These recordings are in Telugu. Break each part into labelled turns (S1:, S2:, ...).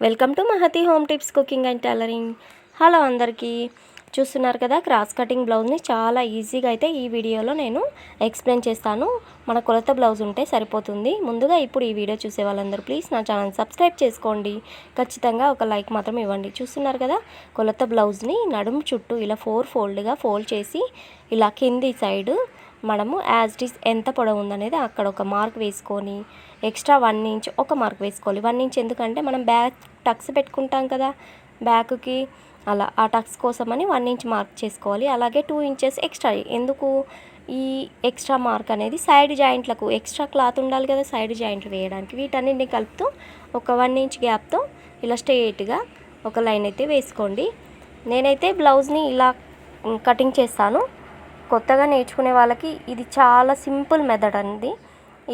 S1: Welcome to Mahathi home tips cooking and tailoring. Hello అందరికీ, చూస్తున్నారు కదా క్రాస్ కటింగ్ బ్లౌజ్ని చాలా ఈజీగా అయితే ఈ వీడియోలో నేను ఎక్స్ప్లెయిన్ చేస్తాను. మన కొలత బ్లౌజ్ ఉంటే సరిపోతుంది. ముందుగా ఇప్పుడు ఈ వీడియో చూసే వాళ్ళందరూ ప్లీజ్ నా ఛానల్ సబ్స్క్రైబ్ చేసుకోండి. ఖచ్చితంగా ఒక లైక్ మాత్రం ఇవ్వండి. చూస్తున్నారు కదా కొలత బ్లౌజ్ని నడుము చుట్టూ ఇలా 4 ఫోల్డ్గా ఫోల్డ్ చేసి ఇలా కింది సైడ్ మనము యాజ్ ఇట్ ఈస్ ఎంత పొడవు ఉందనేది అక్కడ ఒక మార్క్ వేసుకొని ఎక్స్ట్రా 1 ఇంచ్ ఒక మార్క్ వేసుకోవాలి. 1 ఇంచ్ ఎందుకంటే మనం బ్యాక్ టక్స్ పెట్టుకుంటాం కదా బ్యాక్కి, అలా ఆ టక్స్ కోసమని 1 ఇంచ్ మార్క్ చేసుకోవాలి. అలాగే 2 ఇంచెస్ ఎక్స్ట్రా. ఎందుకు ఈ ఎక్స్ట్రా మార్క్ అనేది సైడ్ జాయింట్లకు ఎక్స్ట్రా క్లాత్ ఉండాలి కదా సైడ్ జాయింట్లు వేయడానికి. వీటన్నిటిని కలుపుతూ ఒక 1 ఇంచ్ గ్యాప్తో ఇలా స్ట్రెయిట్గా ఒక లైన్ అయితే వేసుకోండి. నేనైతే బ్లౌజ్ని ఇలా కటింగ్ చేస్తాను. కొత్తగా నేర్చుకునే వాళ్ళకి ఇది చాలా సింపుల్ మెథడ్ అండి.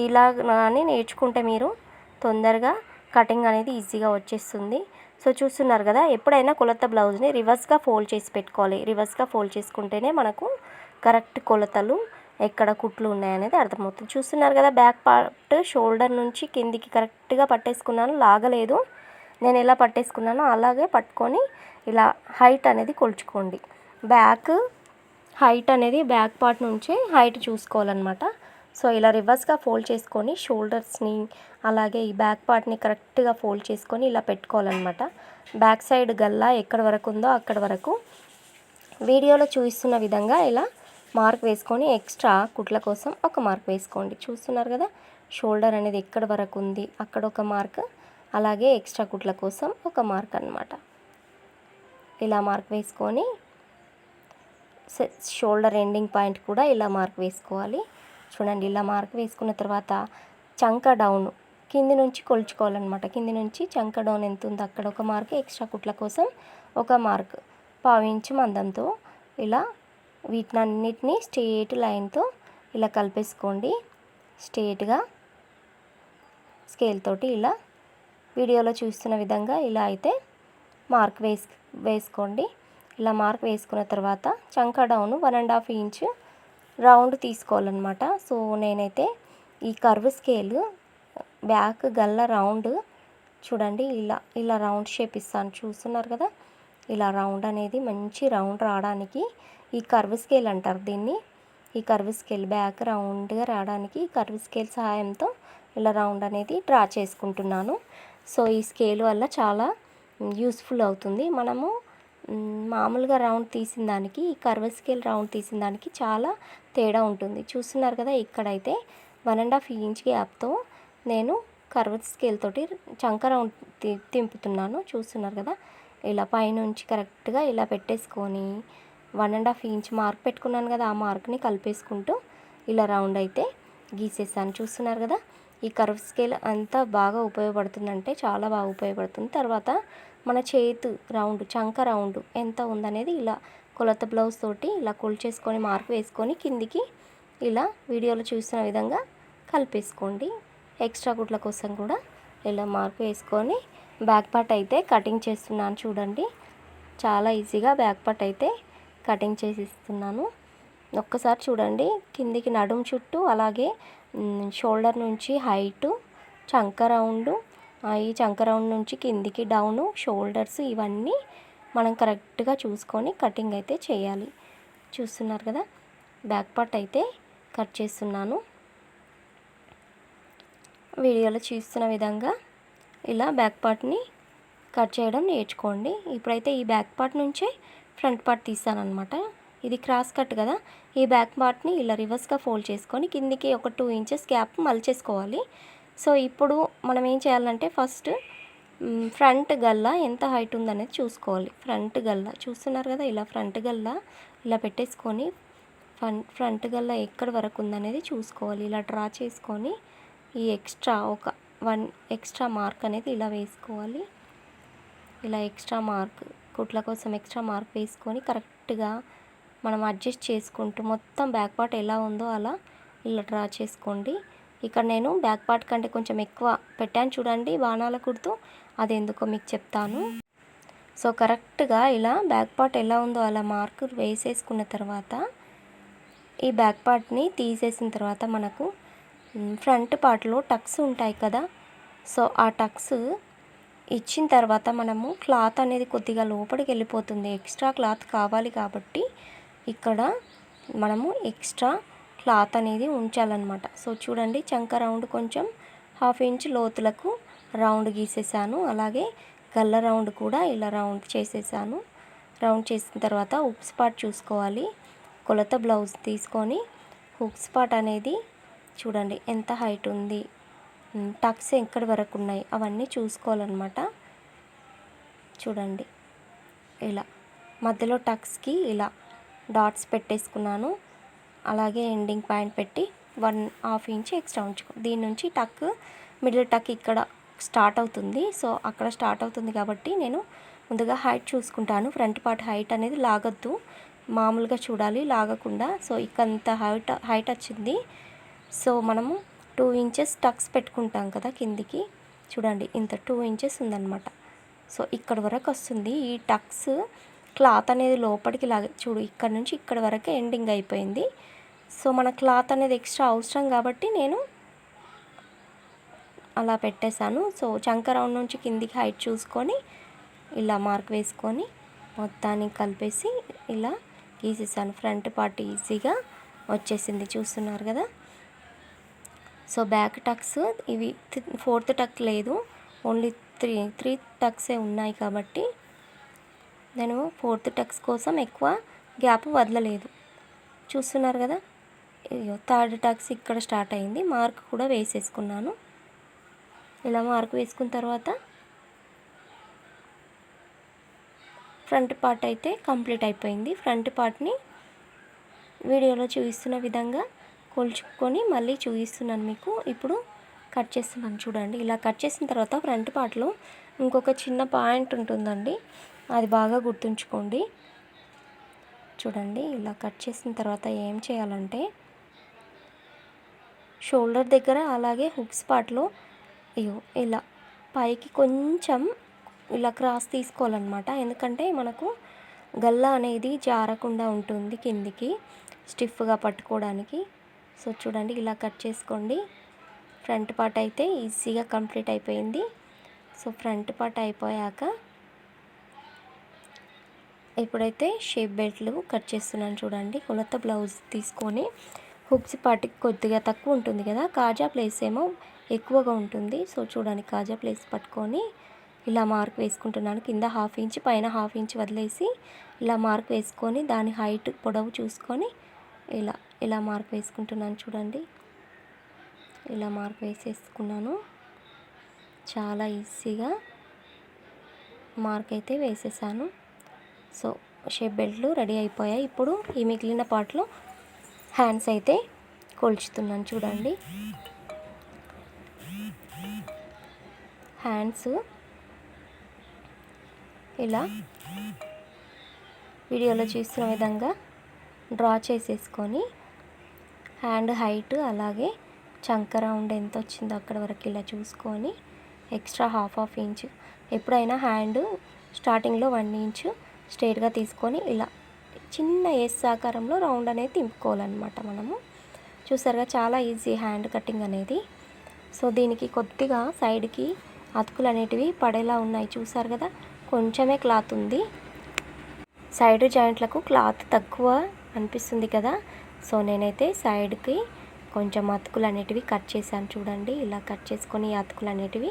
S1: ఇలా కానీ నేర్చుకుంటే మీరు తొందరగా కటింగ్ అనేది ఈజీగా వచ్చేస్తుంది. సో చూస్తున్నారు కదా, ఎప్పుడైనా కొలత బ్లౌజ్ని రివర్స్గా ఫోల్డ్ చేసి పెట్టుకోవాలి. రివర్స్గా ఫోల్డ్ చేసుకుంటేనే మనకు కరెక్ట్ కొలతలు ఎక్కడ కుట్లు ఉన్నాయనేది అర్థమవుతుంది. చూస్తున్నారు కదా, బ్యాక్ పార్ట్ షోల్డర్ నుంచి కిందికి కరెక్ట్గా పట్టేసుకున్నాను, లాగలేదు. నేను ఎలా పట్టేసుకున్నానో అలాగే పట్టుకొని ఇలా హైట్ అనేది కొలుచుకోండి. బ్యాక్ హైట్ అనేది బ్యాక్ పార్ట్ నుంచే హైట్ చూసుకోవాలన్నమాట. సో ఇలా రివర్స్గా ఫోల్డ్ చేసుకొని షోల్డర్స్ని అలాగే ఈ బ్యాక్ పార్ట్ని కరెక్ట్గా ఫోల్డ్ చేసుకొని ఇలా పెట్టుకోవాలన్నమాట. బ్యాక్ సైడ్ గల్లా ఎక్కడ వరకు ఉందో అక్కడ వరకు వీడియోలో చూపిస్తున్న విధంగా ఇలా మార్క్ వేసుకొని ఎక్స్ట్రా కుట్ల కోసం ఒక మార్క్ వేసుకోండి. చూస్తున్నారు కదా, షోల్డర్ అనేది ఎక్కడ వరకు ఉంది అక్కడ ఒక మార్క్, అలాగే ఎక్స్ట్రా కుట్ల కోసం ఒక మార్క్ అన్నమాట. ఇలా మార్క్ వేసుకొని షోల్డర్ ఎండింగ్ పాయింట్ కూడా ఇలా మార్క్ వేసుకోవాలి. చూడండి, ఇలా మార్క్ వేసుకున్న తర్వాత చంక డౌన్ కింది నుంచి కొలుచుకోవాలన్నమాట. కింది నుంచి చంక డౌన్ ఎంత ఉందో అక్కడ ఒక మార్క్, ఎక్స్ట్రా కుట్ల కోసం ఒక మార్క్, 1/2 ఇంచు మందంతో ఇలా వీటినన్నిటినీ స్ట్రెయిట్ లైన్తో ఇలా కలిపేసుకోండి. స్ట్రెయిట్గా స్కేల్ తోటి ఇలా వీడియోలో చూస్తున్న విధంగా ఇలా అయితే మార్క్ వేసుకోండి. ఇలా మార్క్ వేసుకున్న తర్వాత చంక డౌన్ 1.5 ఇంచ్ రౌండ్ తీసుకోవాలన్నమాట. సో నేనైతే ఈ కర్వ్ స్కేల్ బ్యాక్ గల్ల రౌండ్ చూడండి ఇలా రౌండ్ షేప్ ఇస్తాను. చూస్తున్నారు కదా, ఇలా రౌండ్ అనేది మంచి రౌండ్ రావడానికి ఈ కర్వ్ స్కేల్ అంటారు దీన్ని. ఈ కర్వ్ స్కేల్ బ్యాక్ రౌండ్గా రావడానికి ఈ కర్వ్ స్కేల్ సహాయంతో ఇలా రౌండ్ అనేది డ్రా చేసుకుంటున్నాను. సో ఈ స్కేల్ వల్ల చాలా యూస్ఫుల్ అవుతుంది. మనము మామూలుగా రౌండ్ తీసిన దానికి ఈ కర్వ్ స్కేల్ రౌండ్ తీసిన దానికి చాలా తేడా ఉంటుంది. చూస్తున్నారు కదా, ఇక్కడైతే 1.5 ఇంచ్ గ్యాప్తో నేను కర్వ్ స్కేల్ తోటి చంక రౌండ్ తింపుతున్నాను. చూస్తున్నారు కదా, ఇలా పైనుంచి కరెక్ట్గా ఇలా పెట్టేసుకొని 1.5 ఇంచ్ మార్క్ పెట్టుకున్నాను కదా, ఆ మార్క్ని కలిపేసుకుంటూ ఇలా రౌండ్ అయితే గీసేసాను. చూస్తున్నారు కదా, ఈ కర్వ్ స్కేల్ అంతా బాగా ఉపయోగపడుతుందంటే చాలా బాగా ఉపయోగపడుతుంది. తర్వాత మన చేతు రౌండ్ చంక రౌండ్ ఎంత ఉందనేది ఇలా కొలత బ్లౌజ్ తోటి ఇలా కొలిచేసుకొని మార్క్ వేసుకొని కిందికి ఇలా వీడియోలో చూసిన విధంగా కలిపేసుకోండి. ఎక్స్ట్రా కుట్ల కోసం కూడా ఇలా మార్క్ వేసుకొని బ్యాక్ పార్ట్ అయితే కటింగ్ చేస్తున్నాను. చూడండి, చాలా ఈజీగా బ్యాక్ పార్ట్ అయితే కటింగ్ చేసి ఇస్తున్నాను. ఒక్కసారి చూడండి, కిందికి నడుము చుట్టూ అలాగే షోల్డర్ నుంచి హైటు చంక రౌండ్, ఈ చంక రౌండ్ నుంచి కిందికి డౌన్ షోల్డర్స్ ఇవన్నీ మనం కరెక్ట్గా చూసుకొని కటింగ్ అయితే చేయాలి. చూస్తున్నారు కదా, బ్యాక్ పార్ట్ అయితే కట్ చేస్తున్నాను. వీడియోలో చూస్తున్న విధంగా ఇలా బ్యాక్ పార్ట్ని కట్ చేయడం నేర్చుకోండి. ఇప్పుడైతే ఈ బ్యాక్ పార్ట్ నుంచే ఫ్రంట్ పార్ట్ తీస్తానన్నమాట. ఇది క్రాస్ కట్ కదా, ఈ బ్యాక్ పార్ట్ని ఇలా రివర్స్గా ఫోల్డ్ చేసుకొని కిందికి ఒక 2 ఇంచెస్ గ్యాప్ మలిచేసుకోవాలి. సో ఇప్పుడు మనం ఏం చేయాలంటే ఫస్ట్ ఫ్రంట్ గల్లా ఎంత హైట్ ఉందనేది చూసుకోవాలి. ఫ్రంట్ గల్లా చూస్తున్నారు కదా, ఇలా ఫ్రంట్ గల్లా ఇలా పెట్టేసుకొని ఫ్రంట్ గల్లా ఎక్కడి వరకు ఉందనేది చూసుకోవాలి. ఇలా డ్రా చేసుకొని ఈ ఎక్స్ట్రా ఒక 1 ఎక్స్ట్రా మార్క్ అనేది ఇలా వేసుకోవాలి. ఇలా ఎక్స్ట్రా మార్క్ కుట్ల కోసం ఎక్స్ట్రా మార్క్ వేసుకొని కరెక్ట్గా మనం అడ్జస్ట్ చేసుకుంటూ మొత్తం బ్యాక్ పార్ట్ ఎలా ఉందో అలా ఇలా డ్రా చేసుకోండి. ఇక్కడ నేను బ్యాక్ పార్ట్ కంటే కొంచెం ఎక్కువ పెట్టాను చూడండి బాణాల గుర్తు, అది ఎందుకో మీకు చెప్తాను. సో కరెక్ట్గా ఇలా బ్యాక్ పార్ట్ ఎలా ఉందో అలా మార్క్ వేసేసుకున్న తర్వాత ఈ బ్యాక్ పార్ట్ని తీసేసిన తర్వాత మనకు ఫ్రంట్ పార్ట్లో టక్స్ ఉంటాయి కదా, సో ఆ టక్స్ ఇచ్చిన తర్వాత మనము క్లాత్ అనేది కొద్దిగా లోపలికి వెళ్ళిపోతుంది, ఎక్స్ట్రా క్లాత్ కావాలి కాబట్టి ఇక్కడ మనము ఎక్స్ట్రా క్లాత్ అనేది ఉంచాలన్నమాట. సో చూడండి, చంక రౌండ్ కొంచెం 1/2 ఇంచ్ లోతులకు రౌండ్ గీసేసాను. అలాగే గల్ల రౌండ్ కూడా ఇలా రౌండ్ చేసేసాను. రౌండ్ చేసిన తర్వాత హుక్ స్పాట్ చూసుకోవాలి. కొలత బ్లౌజ్ తీసుకొని హుక్ స్పాట్ అనేది చూడండి ఎంత హైట్ ఉంది, టక్స్ ఎక్కడి వరకు ఉన్నాయి అవన్నీ చూసుకోవాలన్నమాట. చూడండి ఇలా మధ్యలో టక్స్కి ఇలా డాట్స్ పెట్టేసుకున్నాను. అలాగే ఎండింగ్ పాయింట్ పెట్టి 1/2 ఇంచ్ ఎక్స్ట్రా ఉంచుకో. దీని నుంచి టక్ మిడిల్ టక్ ఇక్కడ స్టార్ట్ అవుతుంది. సో అక్కడ స్టార్ట్ అవుతుంది కాబట్టి నేను ముందుగా హైట్ చూసుకుంటాను. ఫ్రంట్ పార్ట్ హైట్ అనేది లాగొద్దు, మామూలుగా చూడాలి, లాగకుండా. సో ఇకంత హైట్ వచ్చింది. సో మనము 2 ఇంచెస్ టక్స్ పెట్టుకుంటాం కదా కిందికి, చూడండి ఇంత 2 ఇంచెస్ ఉందన్నమాట. సో ఇక్కడ వరకు వస్తుంది. ఈ టక్స్ క్లాత్ అనేది లోపలికి చూడు, ఇక్కడ నుంచి ఇక్కడ వరకు ఎండింగ్ అయిపోయింది. సో మన క్లాత్ అనేది ఎక్స్ట్రా అవసరం కాబట్టి నేను అలా పెట్టేశాను. సో చంక రౌండ్ నుంచి కిందికి హైట్ చూసుకొని ఇలా మార్క్ వేసుకొని మొత్తాన్ని కలిపేసి ఇలా గీసేసాను. ఫ్రంట్ పార్ట్ ఈజీగా వచ్చేసింది, చూస్తున్నారు కదా. సో బ్యాక్ టక్స్ ఇవి 4th టక్ లేదు, ఓన్లీ 3 టక్సే ఉన్నాయి కాబట్టి నేను 4th టక్స్ కోసం ఎక్కువ గ్యాప్ వదలలేదు. చూస్తున్నారు కదా, 3rd టక్స్ ఇక్కడ స్టార్ట్ అయింది. మార్క్ కూడా వేసేసుకున్నాను. ఇలా మార్క్ వేసుకున్న తర్వాత ఫ్రంట్ పార్ట్ అయితే కంప్లీట్ అయిపోయింది. ఫ్రంట్ పార్ట్ని వీడియోలో చూపిస్తున్న విధంగా కొలుచుకొని మళ్ళీ చూపిస్తున్నాను మీకు. ఇప్పుడు కట్ చేస్తున్నాను చూడండి. ఇలా కట్ చేసిన తర్వాత ఫ్రంట్ పార్ట్లో ఇంకొక చిన్న పాయింట్ ఉంటుందండి, అది బాగా గుర్తుంచుకోండి. చూడండి, ఇలా కట్ చేసిన తర్వాత ఏం చేయాలంటే షోల్డర్ దగ్గర అలాగే హుక్ స్పాట్లో ఇలా పైకి కొంచెం ఇలా క్రాస్ తీసుకోవాలన్నమాట. ఎందుకంటే మనకు గల్ల అనేది జారకుండా ఉంటుంది కిందికి స్టిఫ్గా పట్టుకోవడానికి. సో చూడండి, ఇలా కట్ చేసుకోండి. ఫ్రంట్ పార్ట్ అయితే ఈజీగా కంప్లీట్ అయిపోయింది. సో ఫ్రంట్ పార్ట్ అయిపోయాక ఇప్పుడైతే షేప్ బెల్ట్లు కట్ చేస్తున్నాను చూడండి. కొలత బ్లౌజ్ తీసుకొని హుక్స్ పార్ట్కి కొద్దిగా తక్కువ ఉంటుంది కదా, కాజా ప్లేస్ ఏమో ఎక్కువగా ఉంటుంది. సో చూడండి, కాజా ప్లేస్ పట్టుకొని ఇలా మార్క్ వేసుకుంటున్నాను. కింద 1/2 ఇంచ్ పైన 1/2 ఇంచ్ వదిలేసి ఇలా మార్క్ వేసుకొని దాని హైట్ పొడవు చూసుకొని ఇలా మార్క్ వేసుకుంటున్నాను చూడండి. ఇలా మార్క్ వేసేసుకున్నాను. చాలా ఈజీగా మార్క్ అయితే వేసేసాను. సో షేప్ బెల్ట్లు రెడీ అయిపోయాయి. ఇప్పుడు ఈ మిగిలిన పార్ట్లో హ్యాండ్స్ అయితే కొలుచుతున్నాను చూడండి. హ్యాండ్స్ ఇలా వీడియోలో చూస్తున్న విధంగా డ్రా చేసేసుకొని హ్యాండ్ హైట్ అలాగే చంక రౌండ్ ఎంత వచ్చిందో అక్కడ వరకు ఇలా చూసుకొని ఎక్స్ట్రా 1/2 ఇంచ్, ఎప్పుడైనా హ్యాండ్ స్టార్టింగ్లో 1 ఇంచ్ స్ట్రైట్గా తీసుకొని ఇలా చిన్న ఎస్ ఆకారంలో రౌండ్ అనేది తింపుకోవాలన్నమాట మనము. చూసారుగా, చాలా ఈజీ హ్యాండ్ కటింగ్ అనేది. సో దీనికి కొద్దిగా సైడ్కి అతుకులు అనేటివి పడేలా ఉన్నాయి, చూసారు కదా. కొంచెమే క్లాత్ ఉంది, సైడ్ జాయింట్లకు క్లాత్ తక్కువ అనిపిస్తుంది కదా. సో నేనైతే సైడ్కి కొంచెం అతుకులు అనేటివి కట్ చేశాను చూడండి. ఇలా కట్ చేసుకొని అతుకులు అనేటివి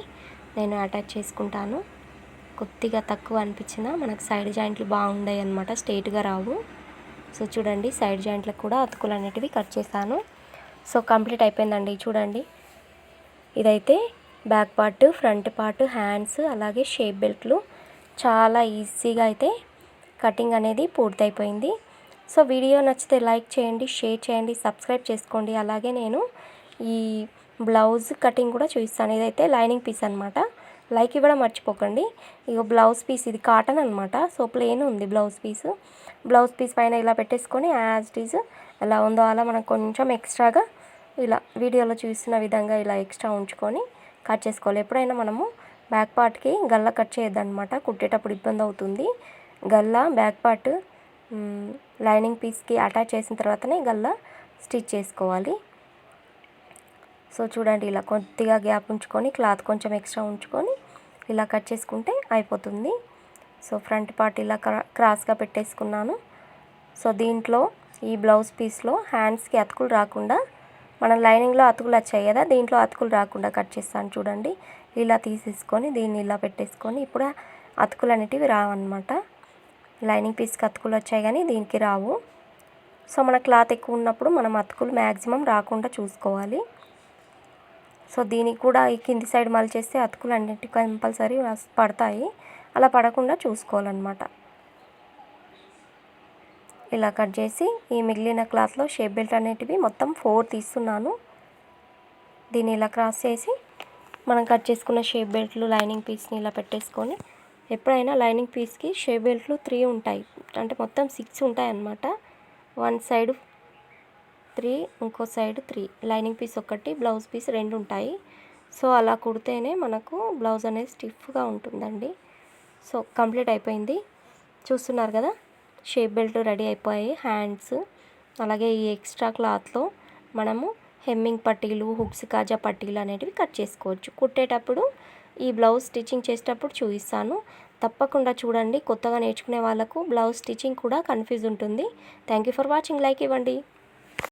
S1: నేను అటాచ్ చేసుకుంటాను. కొద్దిగా తక్కువ అనిపించిన మనకు సైడ్ జాయింట్లు బాగుండాయి అన్నమాట, స్ట్రైట్గా రావు. సో చూడండి, సైడ్ జాయింట్లకు కూడా అతుకులు అనేటివి కట్ చేశాను. సో కంప్లీట్ అయిపోయిందండి చూడండి. ఇదైతే back part, front part, hands అలాగే షేప్ బెల్ట్లు చాలా ఈజీగా అయితే కటింగ్ అనేది పూర్తయిపోయింది. సో వీడియో నచ్చితే లైక్ చేయండి, షేర్ చేయండి, సబ్స్క్రైబ్ చేసుకోండి. అలాగే నేను ఈ బ్లౌజ్ కటింగ్ కూడా చూపిస్తాను. ఇదైతే లైనింగ్ పీస్ అనమాట, లైక్ ఇవ్వడం మర్చిపోకండి. ఇక బ్లౌజ్ పీస్ ఇది కాటన్ అనమాట. సో ప్లెయిన్ ఉంది బ్లౌజ్ పీస్ పైన ఇలా పెట్టేసుకొని యాజ్ ఇట్ ఈజ్ ఎలా ఉందో అలా మనం కొంచెం ఎక్స్ట్రాగా ఇలా వీడియోలో చూసిన విధంగా ఇలా ఎక్స్ట్రా ఉంచుకొని కట్ చేసుకోవాలి. ఎప్పుడైనా మనము బ్యాక్ పార్ట్కి గల్ల కట్ చేయొద్దన్నమాట, కుట్టేటప్పుడు ఇబ్బంది అవుతుంది. గల్ల బ్యాక్ పార్ట్ లైనింగ్ పీస్కి అటాచ్ చేసిన తర్వాతనే గల్ల స్టిచ్ చేసుకోవాలి. సో చూడండి, ఇలా కొద్దిగా గ్యాప్ ఉంచుకొని క్లాత్ కొంచెం ఎక్స్ట్రా ఉంచుకొని ఇలా కట్ చేసుకుంటే అయిపోతుంది. సో ఫ్రంట్ పార్ట్ ఇలా క్రాస్గా పెట్టేసుకున్నాను. సో దీంట్లో ఈ బ్లౌజ్ పీస్లో హ్యాండ్స్కి అతుకులు రాకుండా, మనం లైనింగ్లో అతుకులు వచ్చాయి కదా, దీంట్లో అతుకులు రాకుండా కట్ చేస్తాను చూడండి. ఇలా తీసేసుకొని దీన్ని ఇలా పెట్టేసుకొని, ఇప్పుడు అతుకులు అనేటివి రావన్నమాట. లైనింగ్ పీస్కి అతుకులు వచ్చాయి కానీ దీనికి రావు. సో మన క్లాత్ ఎక్కువ ఉన్నప్పుడు మనం అతుకులు మ్యాక్సిమం రాకుండా చూసుకోవాలి. సో దీనికి కూడా ఈ కింది సైడ్ మలిచేస్తే అతుకులు అన్నిటి కంపల్సరీ పడతాయి. అలా పడకుండా చూసుకోవాలన్నమాట. ఇలా కట్ చేసి ఈ మిగిలిన క్లాత్లో షేప్ బెల్ట్ అనేటివి మొత్తం 4 తీస్తున్నాను. దీన్ని ఇలా క్రాస్ చేసి మనం కట్ చేసుకున్న షేప్ బెల్ట్లు లైనింగ్ పీస్ని ఇలా పెట్టేసుకొని, ఎప్పుడైనా లైనింగ్ పీస్కి షేప్ బెల్ట్లు 3 ఉంటాయి, అంటే మొత్తం 6 ఉంటాయి అన్నమాట. వన్ సైడ్ 3, ఇంకో సైడ్ 3, లైనింగ్ పీస్ ఒకటి, బ్లౌజ్ పీస్ 2 ఉంటాయి. సో అలా కుడితేనే మనకు బ్లౌజ్ అనేది స్టిఫ్గా ఉంటుందండి. సో కంప్లీట్ అయిపోయింది, చూస్తున్నారు కదా. షేప్ బెల్ట్ రెడీ అయిపోయాయి. హ్యాండ్స్ అలాగే ఈ ఎక్స్ట్రా క్లాత్లో మనము హెమ్మింగ్ పట్టీలు, హుక్స్, కాజా పట్టీలు అనేటివి కట్ చేసుకోవచ్చు. కుట్టేటప్పుడు ఈ బ్లౌజ్ స్టిచ్చింగ్ చేసేటప్పుడు చూపిస్తాను, తప్పకుండా చూడండి. కొత్తగా నేర్చుకునే వాళ్ళకు బ్లౌజ్ స్టిచ్చింగ్ కూడా కన్ఫ్యూజ్ ఉంటుంది. Thank you for watching. Like ఇవ్వండి.